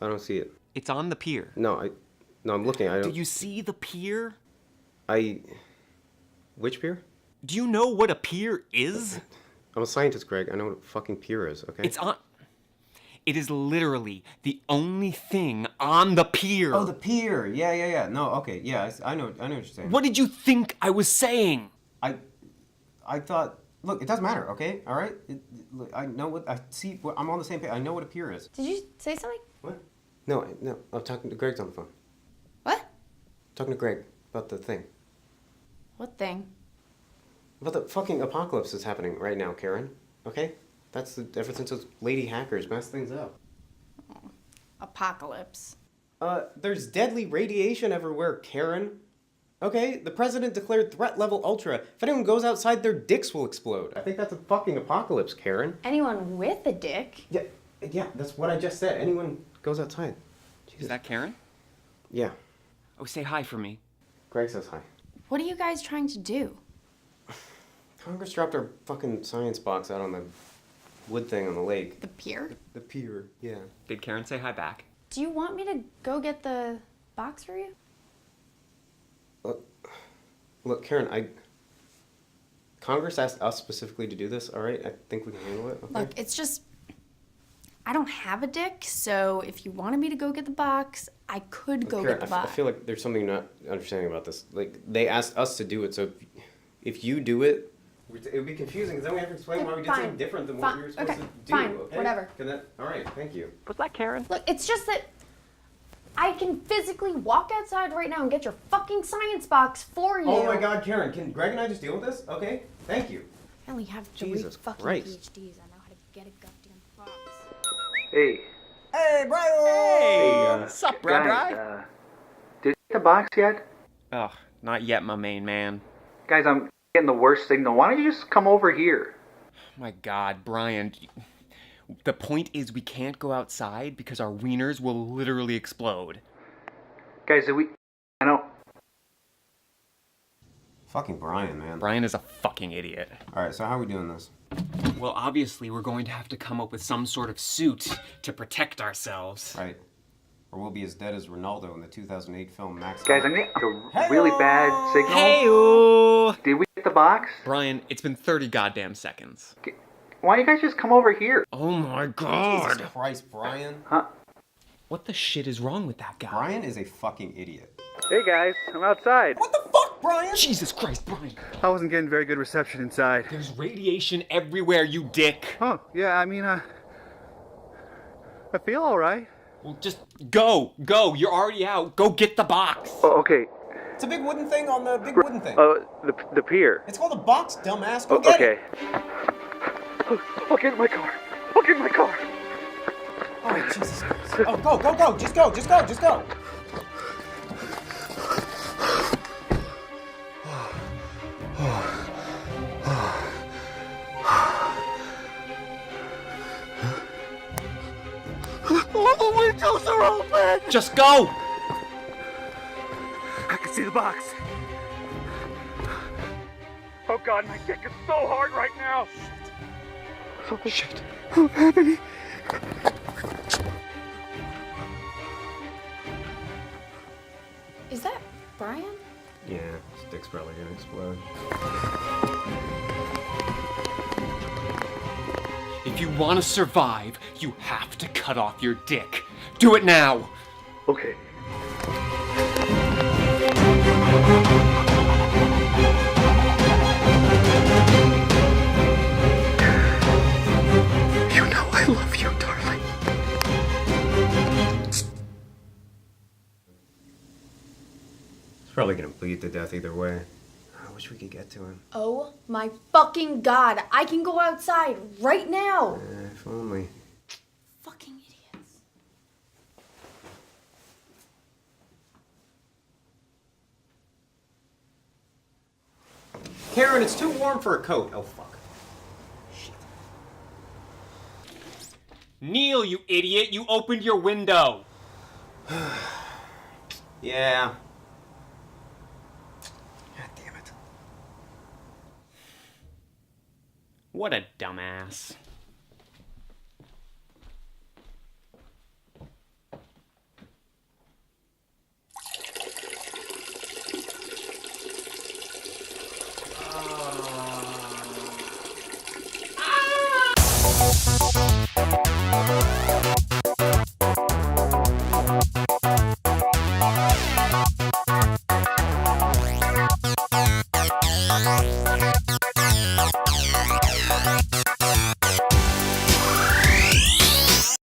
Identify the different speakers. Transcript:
Speaker 1: I don't see it.
Speaker 2: It's on the pier.
Speaker 1: No, I'm looking. I don't.
Speaker 2: Do you see the pier?
Speaker 1: Which pier?
Speaker 2: Do you know what a pier is?
Speaker 1: I'm a scientist, Greg. I know what a fucking pier is, okay?
Speaker 2: It is literally the only thing on the pier.
Speaker 1: Oh, the pier. Yeah. No, okay. Yeah, I know what you're saying.
Speaker 2: What did you think I was saying?
Speaker 1: I thought... Look, it doesn't matter, okay? All right? Look, I know what... I'm on the same page. I know what a pier is.
Speaker 3: Did you say something?
Speaker 1: What? No. I'm talking to Greg's on the phone.
Speaker 3: What?
Speaker 1: Talking to Greg about the thing.
Speaker 3: What thing?
Speaker 1: About the fucking apocalypse that's happening right now, Karen. Okay? Ever since those lady hackers messed things up.
Speaker 3: Oh, apocalypse.
Speaker 1: There's deadly radiation everywhere, Karen. Okay? The president declared threat level ultra. If anyone goes outside, their dicks will explode. I think that's a fucking apocalypse, Karen.
Speaker 3: Anyone with a dick?
Speaker 1: Yeah, that's what I just said. Anyone goes outside. Jesus.
Speaker 2: Is that Karen?
Speaker 1: Yeah.
Speaker 2: Oh, say hi for me.
Speaker 1: Greg says hi.
Speaker 3: What are you guys trying to do?
Speaker 1: Congress dropped our fucking science box out on the wood thing on the lake.
Speaker 3: The pier?
Speaker 1: The pier, yeah.
Speaker 2: Did Karen say hi back?
Speaker 3: Do you want me to go get the box for you?
Speaker 1: Look, Karen, Congress asked us specifically to do this, all right? I think we can handle it, okay?
Speaker 3: Look, it's just... I don't have a dick, so if you wanted me to go get the box, I could go
Speaker 1: Karen,
Speaker 3: get the box.
Speaker 1: I feel like there's something you're not understanding about this. Like, they asked us to do it, so if you do it, it would be confusing, because then we have to explain why we did something different than what we were supposed to do.
Speaker 3: Fine,
Speaker 1: okay?
Speaker 3: whatever.
Speaker 1: All right, thank you.
Speaker 2: Was that Karen?
Speaker 3: Look, it's just that I can physically walk outside right now and get your fucking science box for you.
Speaker 1: Oh my God, Karen, can Greg and I just deal with this? Okay, thank you.
Speaker 3: I only have 3
Speaker 1: Jesus
Speaker 3: fucking
Speaker 1: Christ.
Speaker 3: PhDs. I know how to get a goddamn box.
Speaker 4: Hey.
Speaker 1: Hey, Brian!
Speaker 2: Hey! Sup, bro?
Speaker 4: Guys, did you get the box yet?
Speaker 2: Oh, not yet, my main man.
Speaker 4: Guys, I'm getting the worst signal. Why don't you just come over here?
Speaker 2: My God, Brian. The point is we can't go outside because our wieners will literally explode.
Speaker 4: Guys, I know...
Speaker 1: Fucking Brian, man.
Speaker 2: Brian is a fucking idiot.
Speaker 1: All right, so how are we doing this?
Speaker 2: Well, obviously, we're going to have to come up with some sort of suit to protect ourselves.
Speaker 1: Right. Or we'll be as dead as Ronaldo in the 2008 film Max.
Speaker 4: Guys, I'm getting a really bad signal.
Speaker 2: Hey-o!
Speaker 4: Did we get the box?
Speaker 2: Brian, it's been 30 goddamn seconds.
Speaker 4: Why don't you guys just come over here?
Speaker 2: Oh my God!
Speaker 1: Jesus Christ, Brian.
Speaker 4: Huh?
Speaker 2: What the shit is wrong with that guy?
Speaker 1: Brian is a fucking idiot.
Speaker 4: Hey guys, I'm outside.
Speaker 1: What the fuck, Brian?
Speaker 2: Jesus Christ, Brian!
Speaker 4: I wasn't getting very good reception inside.
Speaker 2: There's radiation everywhere, you dick!
Speaker 4: Oh, yeah, I mean, I feel alright.
Speaker 2: Well, just go! You're already out. Go get the box!
Speaker 4: Oh, okay.
Speaker 1: It's a big wooden thing on the big wooden thing.
Speaker 4: The pier.
Speaker 1: It's called a box, dumbass. Go get it.
Speaker 4: I'll get in my car.
Speaker 1: Oh, Jesus Christ. Oh, go. Just go.
Speaker 4: All the windows are open!
Speaker 2: Just go!
Speaker 4: I can see the box. Oh God, my dick is so hard right now.
Speaker 2: Shit.
Speaker 4: What's happening?
Speaker 3: Is that Brian?
Speaker 1: Yeah, his dick's probably gonna explode.
Speaker 2: If you want to survive, you have to cut off your dick. Do it now!
Speaker 4: Okay.
Speaker 2: You know I love you, darling.
Speaker 1: He's probably gonna bleed to death either way. I wish we could get to him.
Speaker 3: Oh my fucking God. I can go outside right now.
Speaker 1: If only.
Speaker 3: Fucking idiots.
Speaker 1: Karen, it's too warm for a coat. Oh, fuck. Shit.
Speaker 2: Neil, you idiot! You opened your window!
Speaker 1: Yeah. God damn it.
Speaker 2: What a dumbass.